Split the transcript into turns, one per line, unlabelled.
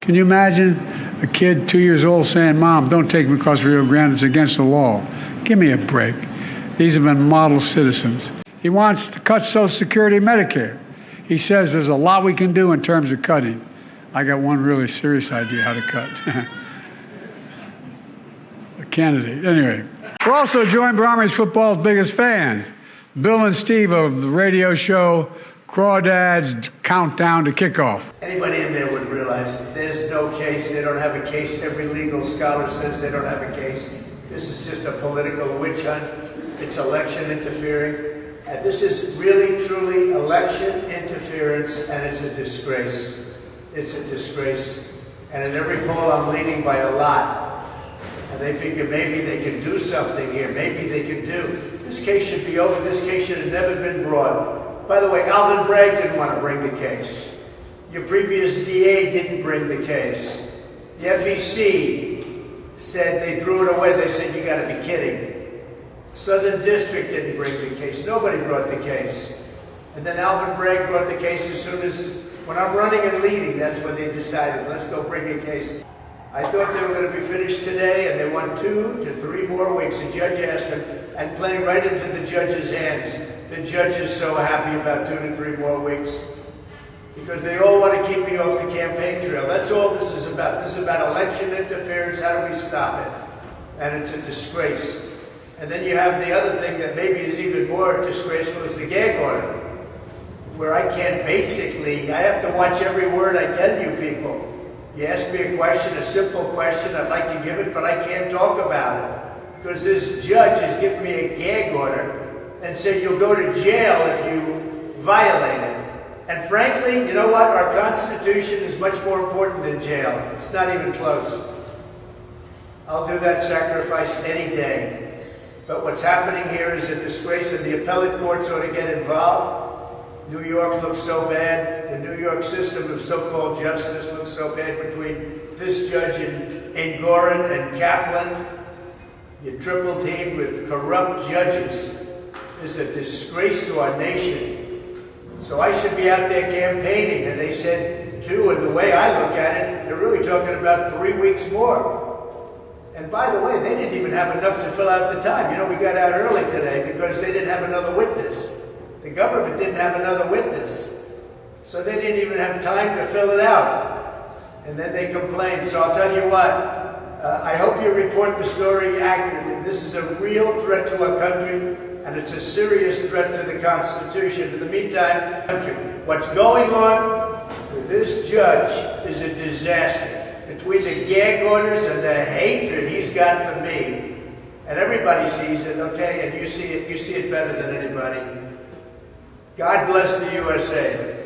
Can you imagine a kid 2 years old saying, "Mom, don't take me across Rio Grande, it's against the law"? Give me a break. These have been model citizens. He wants to cut Social Security and Medicare. He says there's a lot we can do in terms of cutting. I got one really serious idea how to cut. A candidate. Anyway, we're also joined by Army's football's biggest fans, Bill and Steve of the radio show Crawdads Countdown to Kickoff.
Anybody in there would realize there's no case. They don't have a case. Every legal scholar says they don't have a case. This is just a political witch hunt. It's election interfering. And this is really, truly election interference, and it's a disgrace. It's a disgrace. And in every poll, I'm leading by a lot. And they figure maybe they can do something here. Maybe they can do. This case should be over. This case should have never been brought. By the way, Alvin Bragg didn't want to bring the case. Your previous DA didn't bring the case. The FEC said they threw it away. They said, "You got to be kidding." Southern District didn't bring the case. Nobody brought the case. And then Alvin Bragg brought the case as soon as, when I'm running and leading, that's when they decided, let's go bring a case. I thought they were going to be finished today, and they want 2 to 3 more weeks. The judge asked them, and playing right into the judge's hands. The judge is so happy about 2 to 3 more weeks because they all want to keep me off the campaign trail. That's all this is about. This is about election interference. How do we stop it? And it's a disgrace. And then you have the other thing that maybe is even more disgraceful is the gag order, where I can't basically, I have to watch every word I tell you people. You ask me a question, a simple question, I'd like to give it, but I can't talk about it because this judge has given me a gag order and said you'll go to jail if you violate it. And frankly, you know what? Our Constitution is much more important than jail. It's not even close. I'll do that sacrifice any day. But what's happening here is a disgrace, and the appellate courts ought to get involved. New York looks so bad. The New York system of so-called justice looks so bad between this judge in Gorin and Kaplan. You triple teamed with corrupt judges. Is a disgrace to our nation. So I should be out there campaigning, and they said 2, and the way I look at it, they're really talking about 3 weeks more. And by the way, they didn't even have enough to fill out the time. You know, we got out early today because they didn't have another witness. The government didn't have another witness. So they didn't even have time to fill it out. And then they complained. So I'll tell you what, I hope you report the story accurately. This is a real threat to our country, and it's a serious threat to the Constitution. In the meantime, what's going on with this judge is a disaster. Between the gag orders and the hatred he's got for me, and everybody sees it, okay, and you see it better than anybody. God bless the USA.